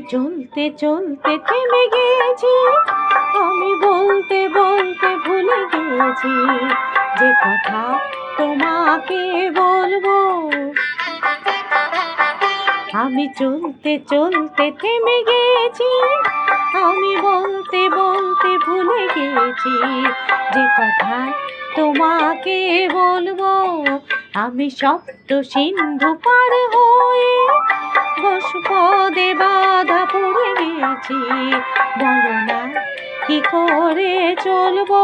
চলতে চলতে থেমে গেছি, আমি বলতে বলতে ভুলে গেছি যে কথা তোমাকে বলবো। আমি চলতে চলতে থেমে গেছি, আমি বলতে বলতে ভুলে গেছি যে কথা তোমাকে বলবো। আমি সপ্ত সিন্ধু পার হয়ে পদে বাধা পড়ে গেছি, বলো না কি করে চলবো।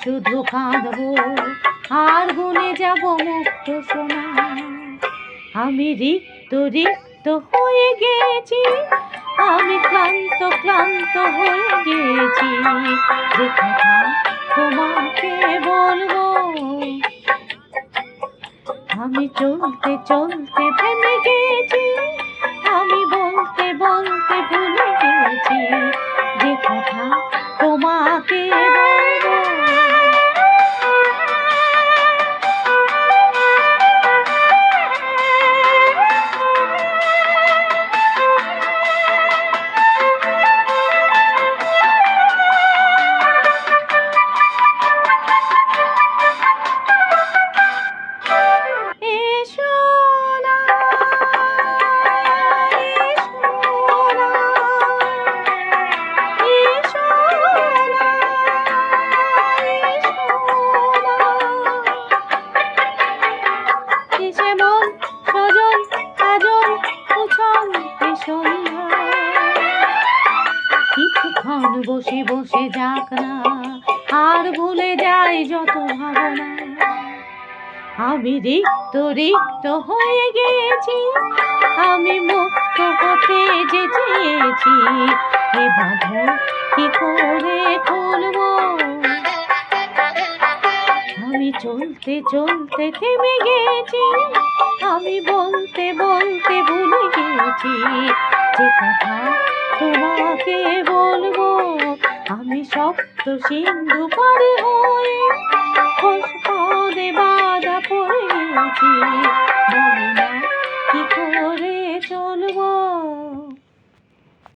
শুধু কাঁদবো আর গুনে যাব মুক্ত সোনা। আমি রিক্ত রিক্ত হয়ে গেছি, আমি ক্লান্ত ক্লান্ত হয়ে গেছি যে কথা তোমাকে বলবো। আমি চলতে চলতে থেমে গেছি, আমি বলতে বলতে ভুলে গেছি যে কথা তোমাকে বলবো। কিছুক্ষণ বসে বসে যাক না, আর ভুলে যাই যত ভাবনা। আমি রিক্ত রিক্ত হয়ে গেছি, আমি মুক্ত হতে যে চেয়েছি, এ বাঁধন কি করে খুলবো। আমি চলতে চলতে থেমে গেছি, আমি বলতে বলতে ভুলে গেছি যে কথা তোমাকে বলবো। আমি সপ্ত সিন্ধু পার হয়ে পদে বাধা পড়ে গেছি, বলো না